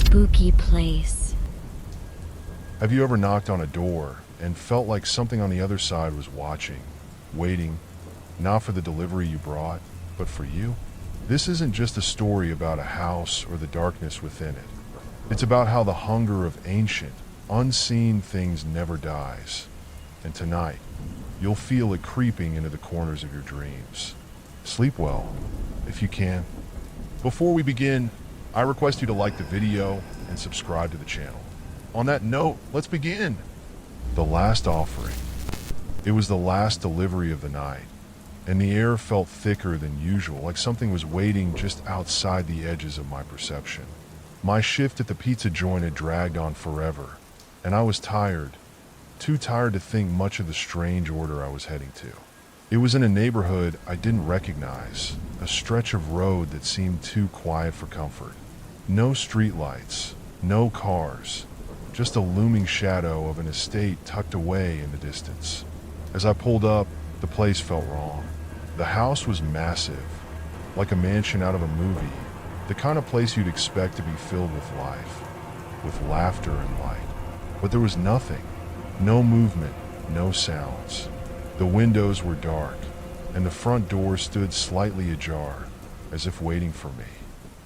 spooky place. Have you ever knocked on a door and felt like something on the other side was watching, waiting, not for the delivery you brought, but for you? This isn't just a story about a house or the darkness within it. It's about how the hunger of ancient, unseen things never dies. And tonight, you'll feel it creeping into the corners of your dreams. Sleep well, if you can. Before we begin, I request you to like the video and subscribe to the channel. On that note, let's begin. The last offering. It was the last delivery of the night, and the air felt thicker than usual, like something was waiting just outside the edges of my perception. My shift at the pizza joint had dragged on forever, and I was tired, too tired to think much of the strange order I was heading to. It was in a neighborhood I didn't recognize, a stretch of road that seemed too quiet for comfort. No streetlights, no cars, just a looming shadow of an estate tucked away in the distance. As I pulled up, the place felt wrong. The house was massive, like a mansion out of a movie, the kind of place you'd expect to be filled with life, with laughter and light. But there was nothing, no movement, no sounds. The windows were dark, and the front door stood slightly ajar, as if waiting for me.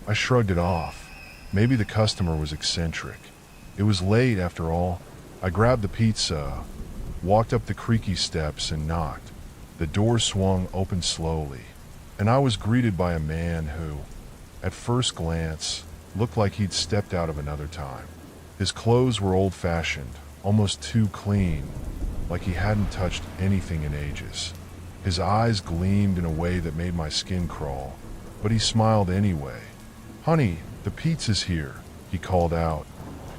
I shrugged it off. Maybe the customer was eccentric. It was late after all. I grabbed the pizza, walked up the creaky steps and knocked. The door swung open slowly, and I was greeted by a man who, at first glance, looked like he'd stepped out of another time. His clothes were old-fashioned, almost too clean, like he hadn't touched anything in ages. His eyes gleamed in a way that made my skin crawl, but he smiled anyway. "Honey, the pizza's here," he called out,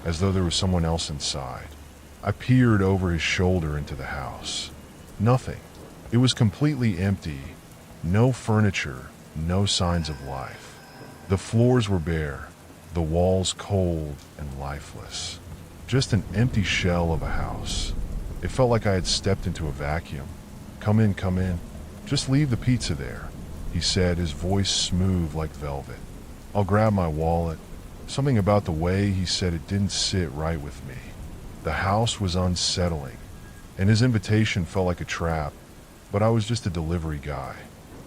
as though there was someone else inside. I peered over his shoulder into the house. Nothing. It was completely empty. No furniture, no signs of life. The floors were bare, the walls cold and lifeless. Just an empty shell of a house. It felt like I had stepped into a vacuum. Come in, come in. Just leave the pizza there," he said, his voice smooth like velvet. I'll grab my wallet. Something about the way he said it didn't sit right with me. The house was unsettling, and his invitation felt like a trap, but I was just a delivery guy.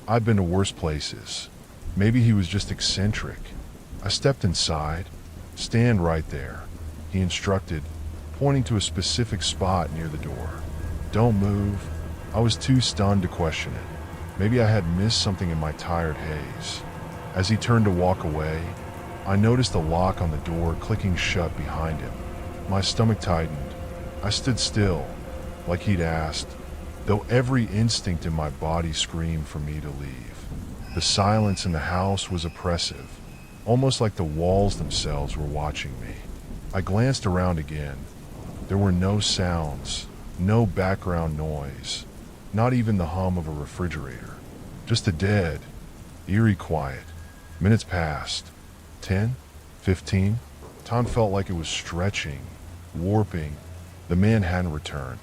I'd been to worse places. Maybe he was just eccentric. I stepped inside. "Stand right there," he instructed, pointing to a specific spot near the door. "Don't move." I was too stunned to question it. Maybe I had missed something in my tired haze. As he turned to walk away, I noticed the lock on the door clicking shut behind him. My stomach tightened. I stood still, like he'd asked, though every instinct in my body screamed for me to leave. The silence in the house was oppressive, almost like the walls themselves were watching me. I glanced around again. There were no sounds, no background noise, not even the hum of a refrigerator. Just a dead, eerie quiet. Minutes passed. 10? 15? Time felt like it was stretching, warping. The man hadn't returned.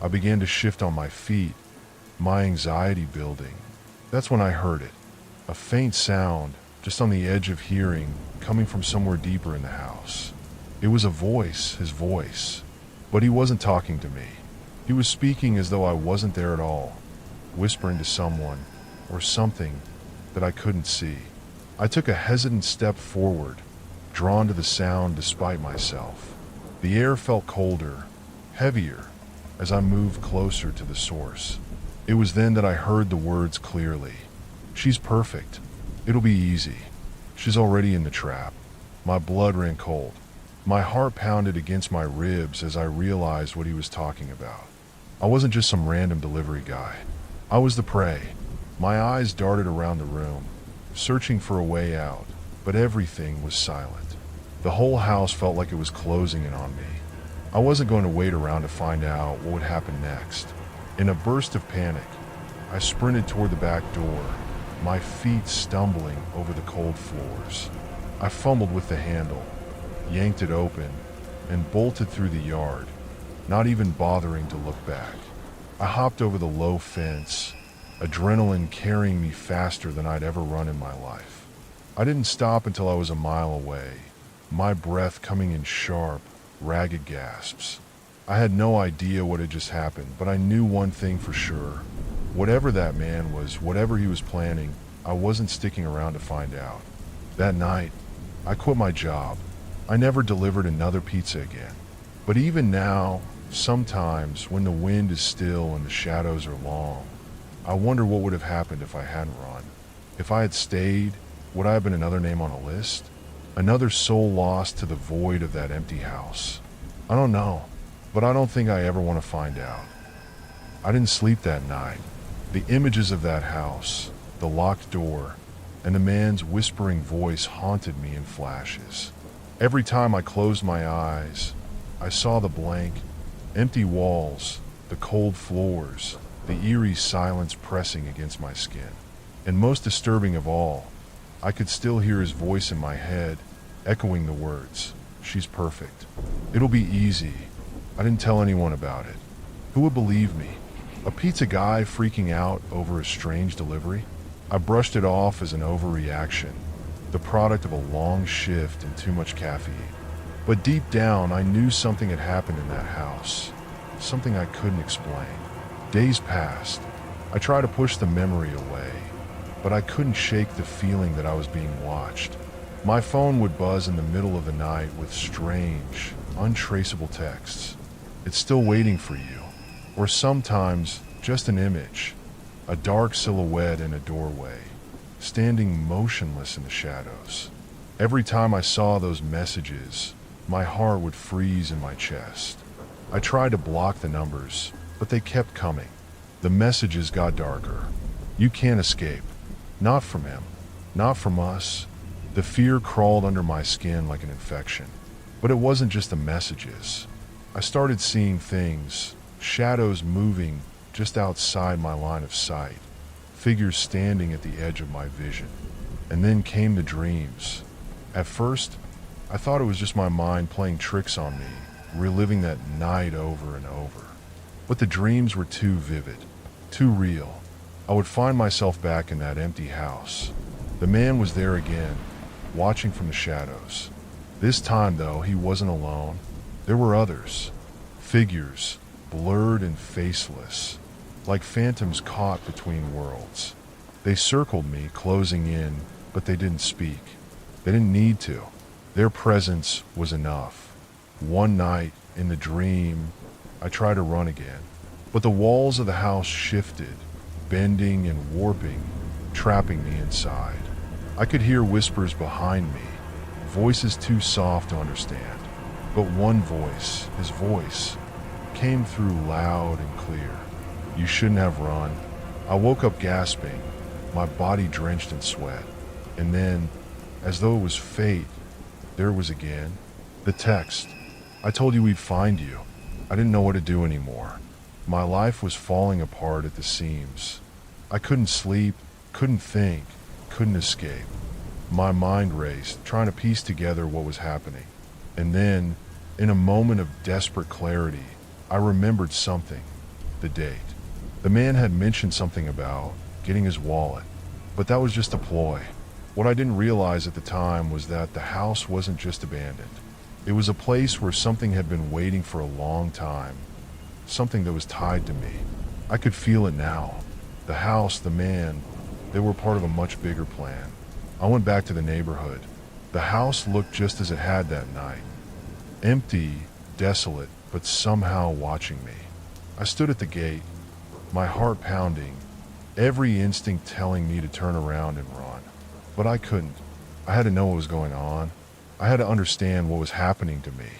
I began to shift on my feet, my anxiety building. That's when I heard it. A faint sound, just on the edge of hearing, coming from somewhere deeper in the house. It was a voice, his voice. But he wasn't talking to me. He was speaking as though I wasn't there at all, whispering to someone, or something, that I couldn't see. I took a hesitant step forward, drawn to the sound despite myself. The air felt colder, heavier, as I moved closer to the source. It was then that I heard the words clearly. "She's perfect. It'll be easy. She's already in the trap." My blood ran cold. My heart pounded against my ribs as I realized what he was talking about. I wasn't just some random delivery guy. I was the prey. My eyes darted around the room, searching for a way out, but everything was silent. The whole house felt like it was closing in on me. I wasn't going to wait around to find out what would happen next. In a burst of panic, I sprinted toward the back door, my feet stumbling over the cold floors. I fumbled with the handle, yanked it open, and bolted through the yard, not even bothering to look back. I hopped over the low fence, adrenaline carrying me faster than I'd ever run in my life. I didn't stop until I was a mile away, my breath coming in sharp, ragged gasps. I had no idea what had just happened, but I knew one thing for sure. Whatever that man was, whatever he was planning, I wasn't sticking around to find out. That night, I quit my job. I never delivered another pizza again. But even now, sometimes when the wind is still and the shadows are long, I wonder what would have happened if I hadn't run. If I had stayed, would I have been another name on a list? Another soul lost to the void of that empty house? I don't know, but I don't think I ever want to find out. I didn't sleep that night. The images of that house, the locked door, and the man's whispering voice haunted me in flashes. Every time I closed my eyes, I saw the blank, empty walls, the cold floors, the eerie silence pressing against my skin. And most disturbing of all, I could still hear his voice in my head, echoing the words, "She's perfect. It'll be easy." I didn't tell anyone about it. Who would believe me? A pizza guy freaking out over a strange delivery? I brushed it off as an overreaction, the product of a long shift and too much caffeine. But deep down, I knew something had happened in that house, something I couldn't explain. Days passed. I tried to push the memory away, but I couldn't shake the feeling that I was being watched. My phone would buzz in the middle of the night with strange, untraceable texts. "It's still waiting for you." Or sometimes just an image, a dark silhouette in a doorway, standing motionless in the shadows. Every time I saw those messages, my heart would freeze in my chest. I tried to block the numbers, but they kept coming. The messages got darker. "You can't escape. Not from him. Not from us." The fear crawled under my skin like an infection. But it wasn't just the messages. I started seeing things, shadows moving just outside my line of sight, figures standing at the edge of my vision. And then came the dreams. At first, I thought it was just my mind playing tricks on me, reliving that night over and over. But the dreams were too vivid, too real. I would find myself back in that empty house. The man was there again, watching from the shadows. This time, though, he wasn't alone. There were others, figures, blurred and faceless, like phantoms caught between worlds. They circled me, closing in, but they didn't speak. They didn't need to. Their presence was enough. One night, in the dream, I tried to run again, but the walls of the house shifted, bending and warping, trapping me inside. I could hear whispers behind me, voices too soft to understand. But one voice, his voice, came through loud and clear. "You shouldn't have run." I woke up gasping, my body drenched in sweat. And then, as though it was fate, there it was again. The text. "I told you we'd find you." I didn't know what to do anymore. My life was falling apart at the seams. I couldn't sleep, couldn't think, couldn't escape. My mind raced, trying to piece together what was happening. And then, in a moment of desperate clarity, I remembered something. The date. The man had mentioned something about getting his wallet, but that was just a ploy. What I didn't realize at the time was that the house wasn't just abandoned. It was a place where something had been waiting for a long time, something that was tied to me. I could feel it now. The house, the man, they were part of a much bigger plan. I went back to the neighborhood. The house looked just as it had that night. Empty, desolate, but somehow watching me. I stood at the gate, my heart pounding, every instinct telling me to turn around and run. But I couldn't. I had to know what was going on. I had to understand what was happening to me.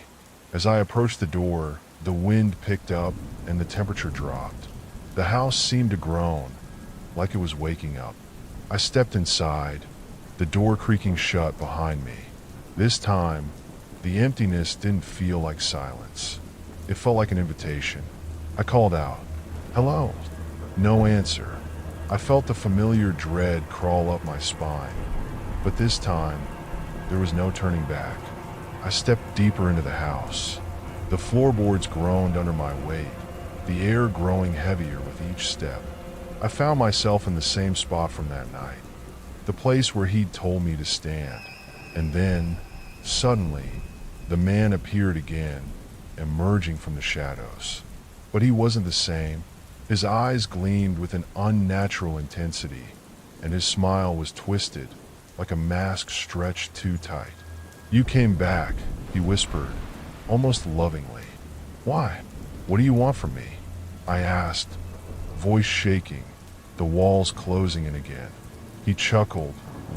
As I approached the door, the wind picked up and the temperature dropped. The house seemed to groan, like it was waking up. I stepped inside, the door creaking shut behind me. This time, the emptiness didn't feel like silence. It felt like an invitation. I called out, "Hello." No answer. I felt the familiar dread crawl up my spine. But this time, there was no turning back. I stepped deeper into the house. The floorboards groaned under my weight, the air growing heavier with each step. I found myself in the same spot from that night, the place where he'd told me to stand. And then, Suddenly, the man appeared again, emerging from the shadows. But he wasn't the same. His eyes gleamed with an unnatural intensity, and his smile was twisted, like a mask stretched too tight. "You came back," he whispered, almost lovingly. "Why? What do you want from me?" I asked, voice shaking, the walls closing in again. He chuckled,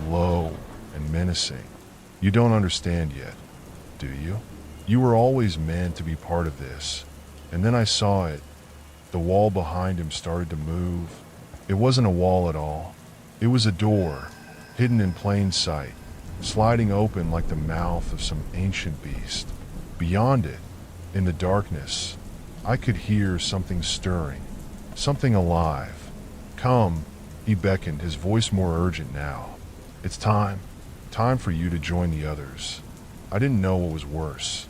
low and menacing. "You don't understand yet, do you? You were always meant to be part of this." And then I saw it. The wall behind him started to move. It wasn't a wall at all. It was a door, hidden in plain sight, sliding open like the mouth of some ancient beast. Beyond it, in the darkness, I could hear something stirring, something alive. "Come," he beckoned, his voice more urgent now. "It's time for you to join the others." I didn't know what was worse,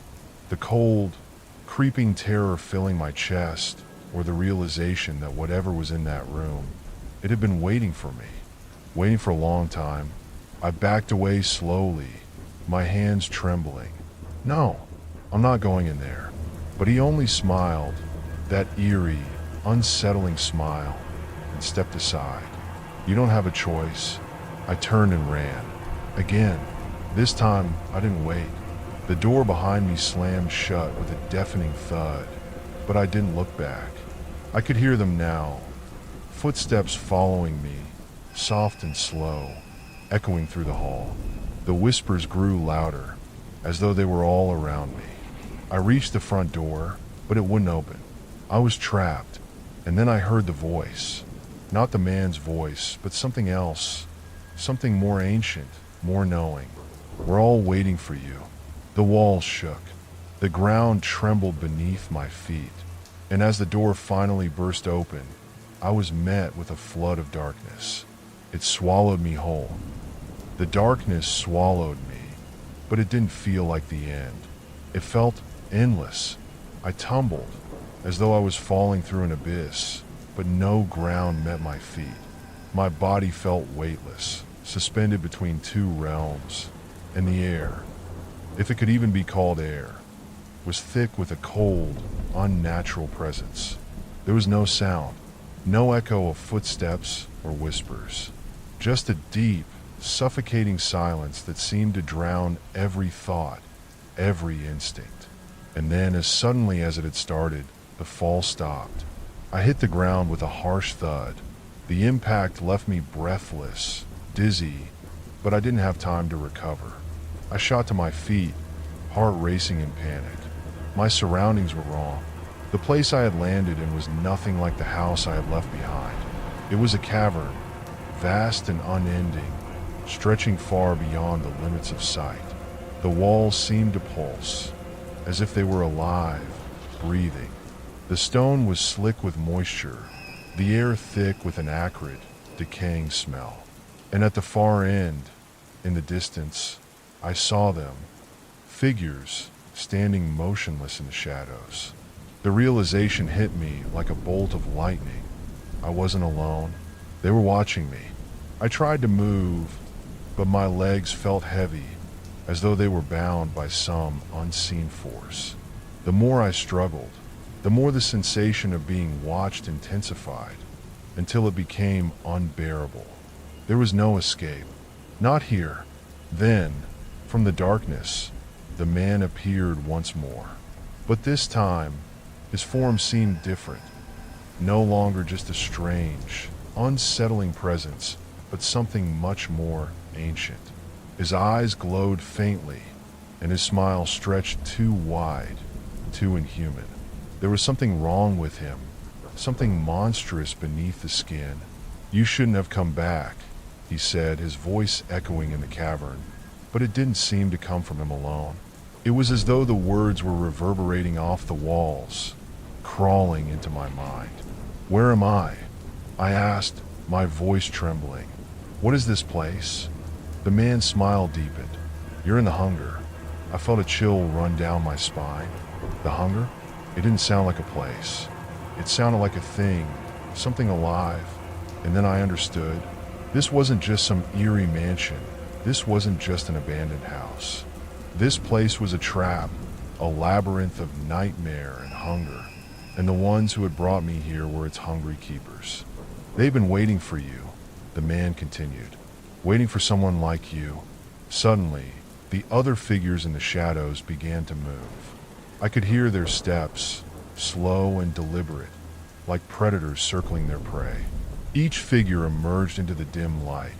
the cold, creeping terror filling my chest, or the realization that whatever was in that room, it had been waiting for me, waiting for a long time. I backed away slowly, my hands trembling. "No, I'm not going in there." But he only smiled, that eerie, unsettling smile, and stepped aside. "You don't have a choice." I turned and ran. Again, this time I didn't wait. The door behind me slammed shut with a deafening thud, but I didn't look back. I could hear them now, footsteps following me, soft and slow, echoing through the hall. The whispers grew louder, as though they were all around me. I reached the front door, but it wouldn't open. I was trapped, and then I heard the voice. Not the man's voice, but something else, something more ancient, more knowing. "We're all waiting for you." The walls shook. The ground trembled beneath my feet, and as the door finally burst open, I was met with a flood of darkness. It swallowed me whole. The darkness swallowed me, but it didn't feel like the end. It felt endless. I tumbled, as though I was falling through an abyss, but no ground met my feet. My body felt weightless, suspended between two realms, and the air, if it could even be called air, was thick with a cold, unnatural presence. There was no sound, no echo of footsteps or whispers, just a deep, suffocating silence that seemed to drown every thought, every instinct. And then, as suddenly as it had started, the fall stopped. I hit the ground with a harsh thud. The impact left me breathless, dizzy, but I didn't have time to recover. I shot to my feet, heart racing in panic. My surroundings were wrong. The place I had landed in was nothing like the house I had left behind. It was a cavern, vast and unending, stretching far beyond the limits of sight. The walls seemed to pulse, as if they were alive, breathing. The stone was slick with moisture, the air thick with an acrid, decaying smell. And at the far end, in the distance, I saw them, figures standing motionless in the shadows. The realization hit me like a bolt of lightning. I wasn't alone. They were watching me. I tried to move, but my legs felt heavy, as though they were bound by some unseen force. The more I struggled, the more the sensation of being watched intensified, until it became unbearable. There was no escape. Not here. Then, from the darkness, the man appeared once more. But this time, his form seemed different. No longer just a strange, unsettling presence, but something much more ancient. His eyes glowed faintly, and his smile stretched too wide, too inhuman. There was something wrong with him, something monstrous beneath the skin. "You shouldn't have come back," he said, his voice echoing in the cavern, but it didn't seem to come from him alone. It was as though the words were reverberating off the walls, crawling into my mind. "Where am I?" I asked, my voice trembling. "What is this place?" The man's smile deepened. "You're in the hunger." I felt a chill run down my spine. The hunger? It didn't sound like a place. It sounded like a thing, something alive. And then I understood. This wasn't just some eerie mansion. This wasn't just an abandoned house. This place was a trap, a labyrinth of nightmare and hunger, and the ones who had brought me here were its hungry keepers. "They've been waiting for you," the man continued, "waiting for someone like you." Suddenly, the other figures in the shadows began to move. I could hear their steps, slow and deliberate, like predators circling their prey. Each figure emerged into the dim light,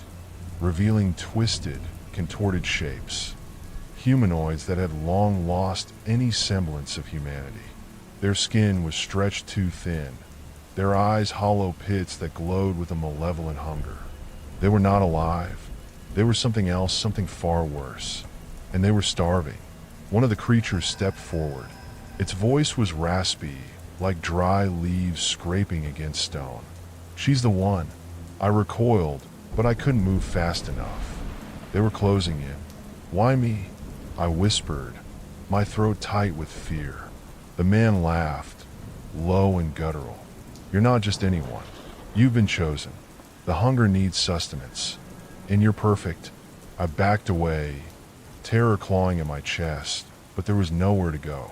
revealing twisted, contorted shapes, humanoids that had long lost any semblance of humanity. Their skin was stretched too thin, their eyes hollow pits that glowed with a malevolent hunger. They were not alive. They were something else, something far worse. And they were starving. One of the creatures stepped forward. Its voice was raspy, like dry leaves scraping against stone. "She's the one." I recoiled, but I couldn't move fast enough. They were closing in. "Why me?" I whispered, my throat tight with fear. The man laughed, low and guttural. "You're not just anyone. You've been chosen. The hunger needs sustenance. And you're perfect." I backed away, terror clawing at my chest, but there was nowhere to go.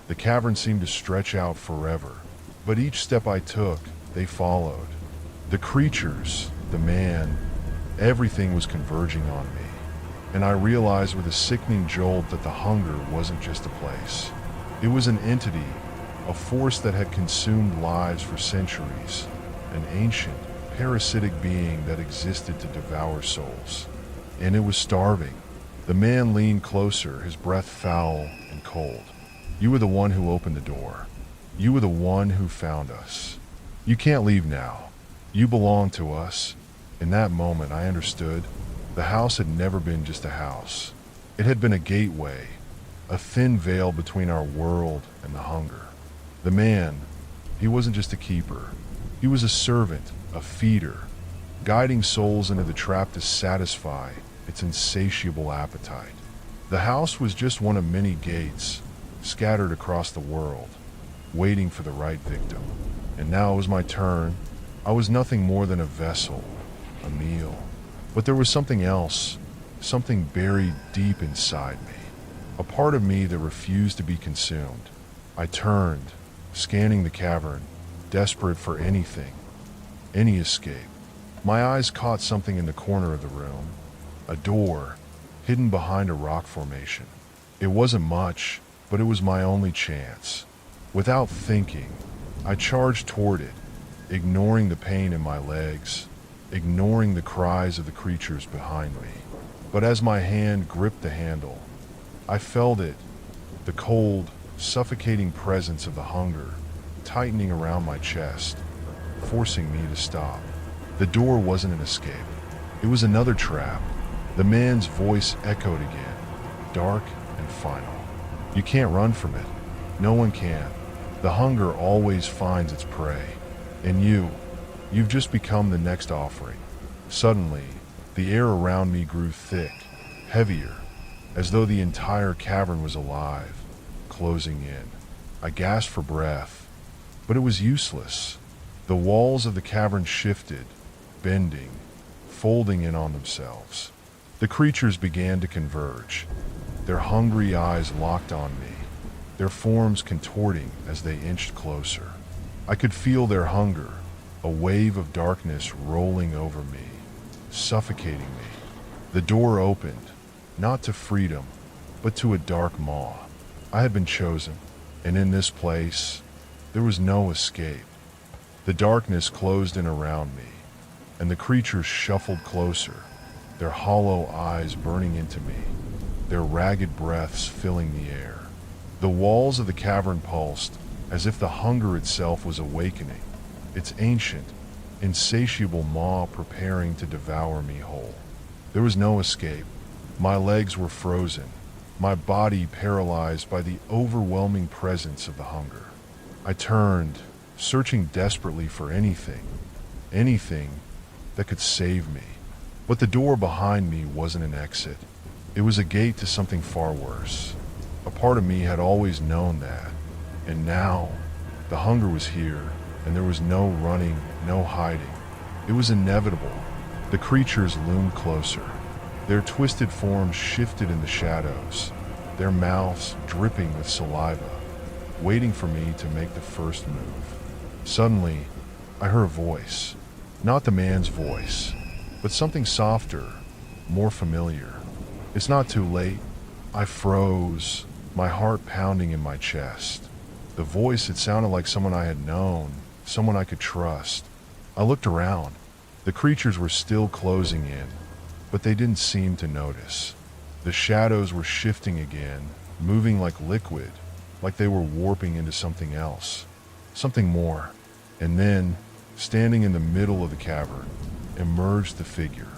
The cavern seemed to stretch out forever, but each step I took, they followed. The creatures, the man, everything was converging on me. And I realized with a sickening jolt that the hunger wasn't just a place. It was an entity, a force that had consumed lives for centuries, an ancient, parasitic being that existed to devour souls. And it was starving. The man leaned closer, his breath foul and cold. "You were the one who opened the door. You were the one who found us. You can't leave now. You belong to us." In that moment, I understood. The house had never been just a house. It had been a gateway, a thin veil between our world and the hunger. The man, he wasn't just a keeper. He was a servant, a feeder, guiding souls into the trap to satisfy its insatiable appetite. The house was just one of many gates, scattered across the world, waiting for the right victim. And now it was my turn. I was nothing more than a vessel, a meal. But there was something else, something buried deep inside me, a part of me that refused to be consumed. I turned, scanning the cavern, desperate for anything, any escape. My eyes caught something in the corner of the room, a door, hidden behind a rock formation. It wasn't much, but it was my only chance. Without thinking, I charged toward it, ignoring the pain in my legs, ignoring the cries of the creatures behind me. But as my hand gripped the handle, I felt it, the cold, suffocating presence of the hunger, tightening around my chest, forcing me to stop. The door wasn't an escape. It was another trap. The man's voice echoed again, dark and final. "You can't run from it. No one can. The hunger always finds its prey. And you've just become the next offering." Suddenly, the air around me grew thick, heavier, as though the entire cavern was alive, closing in. I gasped for breath, but it was useless. The walls of the cavern shifted, bending, folding in on themselves. The creatures began to converge, their hungry eyes locked on me, their forms contorting as they inched closer. I could feel their hunger, a wave of darkness rolling over me, suffocating me. The door opened, not to freedom, but to a dark maw. I had been chosen, and in this place, there was no escape. The darkness closed in around me, and the creatures shuffled closer, their hollow eyes burning into me, their ragged breaths filling the air. The walls of the cavern pulsed, as if the hunger itself was awakening, its ancient, insatiable maw preparing to devour me whole. There was no escape. My legs were frozen, my body paralyzed by the overwhelming presence of the hunger. I turned, searching desperately for anything that could save me. But the door behind me wasn't an exit. It was a gate to something far worse. A part of me had always known that. And now, the hunger was here, and there was no running, no hiding. It was inevitable. The creatures loomed closer. Their twisted forms shifted in the shadows, their mouths dripping with saliva, waiting for me to make the first move. Suddenly, I heard a voice. Not the man's voice, but something softer, more familiar. "It's not too late." I froze, my heart pounding in my chest. The voice, it sounded like someone I had known, someone I could trust. I looked around. The creatures were still closing in, but they didn't seem to notice. The shadows were shifting again, moving like liquid, like they were warping into something else, something more. And then, standing in the middle of the cavern, emerged the figure.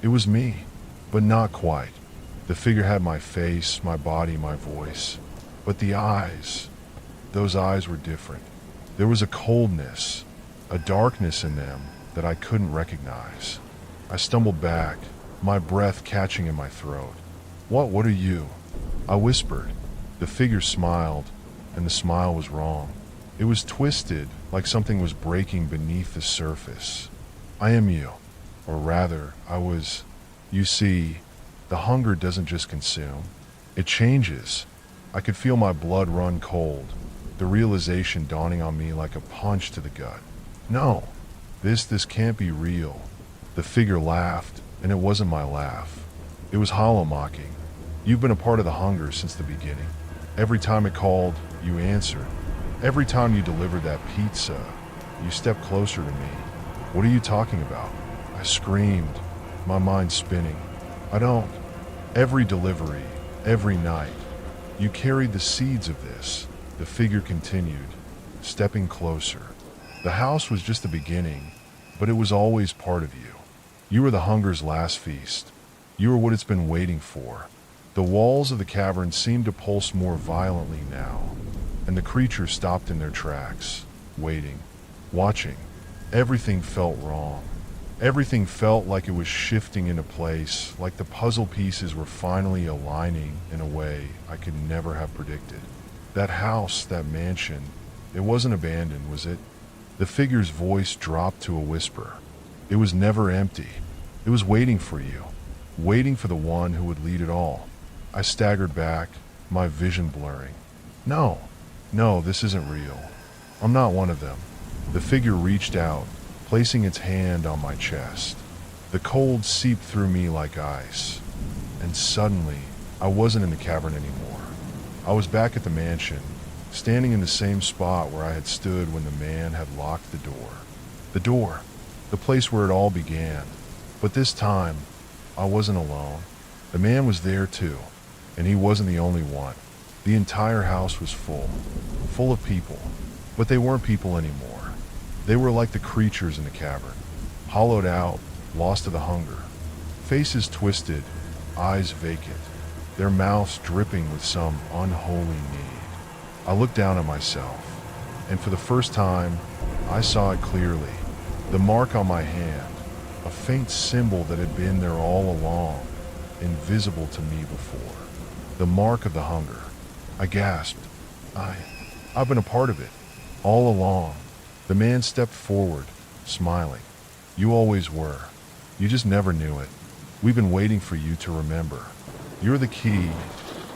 It was me, but not quite. The figure had my face, my body, my voice. But the eyes, those eyes were different. There was a coldness, a darkness in them that I couldn't recognize. I stumbled back, my breath catching in my throat. What are you?" I whispered. The figure smiled, and the smile was wrong. It was twisted, like something was breaking beneath the surface. "I am you. Or rather, I was. You see, the hunger doesn't just consume. It changes." I could feel my blood run cold, the realization dawning on me like a punch to the gut. "No, this can't be real." The figure laughed, and it wasn't my laugh. It was hollow mocking. "You've been a part of the hunger since the beginning. Every time it called, you answered. Every time you delivered that pizza, you stepped closer to me." "What are you talking about?" I screamed, my mind spinning. "I don't. Every delivery, every night, you carried the seeds of this." The figure continued, stepping closer. "The house was just the beginning, but it was always part of you. You were the hunger's last feast. You were what it's been waiting for." The walls of the cavern seemed to pulse more violently now, and the creatures stopped in their tracks, waiting, watching. Everything felt wrong. Everything felt like it was shifting into place, like the puzzle pieces were finally aligning in a way I could never have predicted. That house, that mansion, it wasn't abandoned, was it? The figure's voice dropped to a whisper. It was never empty. It was waiting for you, waiting for the one who would lead it all. I staggered back, my vision blurring. No, this isn't real. I'm not one of them." The figure reached out, placing its hand on my chest. The cold seeped through me like ice, and suddenly, I wasn't in the cavern anymore. I was back at the mansion, standing in the same spot where I had stood when the man had locked the door. The door, the place where it all began. But this time, I wasn't alone. The man was there too, and he wasn't the only one. The entire house was full of people, but they weren't people anymore. They were like the creatures in the cavern, hollowed out, lost to the hunger. Faces twisted, eyes vacant, their mouths dripping with some unholy need. I looked down at myself, and for the first time, I saw it clearly. The mark on my hand, a faint symbol that had been there all along, invisible to me before. The mark of the hunger. I gasped. I've been a part of it, all along. The man stepped forward, smiling. "You always were. You just never knew it. We've been waiting for you to remember. You're the key,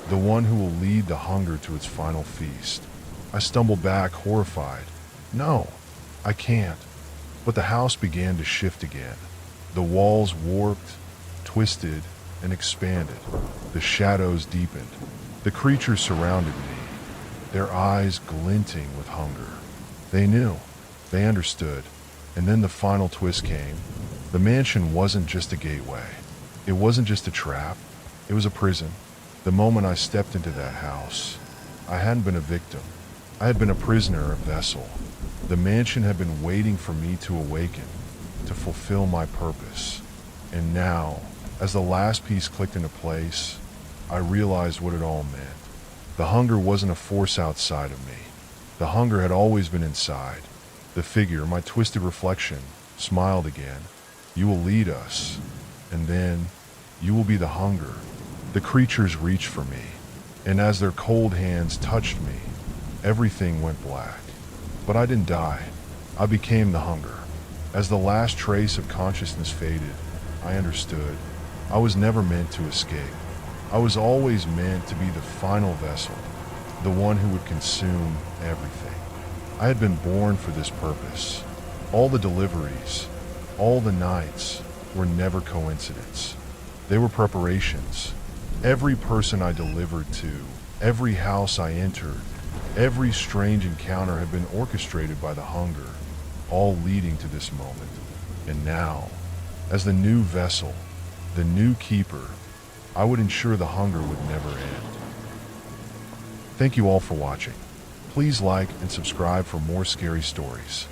the one who will lead the hunger to its final feast." I stumbled back, horrified. "No, I can't." But the house began to shift again. The walls warped, twisted, and expanded. The shadows deepened. The creatures surrounded me, their eyes glinting with hunger. They knew. They understood. And then the final twist came. The mansion wasn't just a gateway. It wasn't just a trap. It was a prison. The moment I stepped into that house, I hadn't been a victim. I had been a prisoner, a vessel. The mansion had been waiting for me to awaken, to fulfill my purpose. And now, as the last piece clicked into place, I realized what it all meant. The hunger wasn't a force outside of me. The hunger had always been inside. The figure, my twisted reflection, smiled again. "You will lead us, and then you will be the hunger." The creatures reached for me, and as their cold hands touched me, everything went black. But I didn't die. I became the hunger. As the last trace of consciousness faded, I understood. I was never meant to escape. I was always meant to be the final vessel, the one who would consume everything. I had been born for this purpose. All the deliveries, all the nights were never coincidence. They were preparations. Every person I delivered to, every house I entered, every strange encounter had been orchestrated by the hunger, all leading to this moment. And now, as the new vessel, the new keeper, I would ensure the hunger would never end. Thank you all for watching. Please like and subscribe for more scary stories.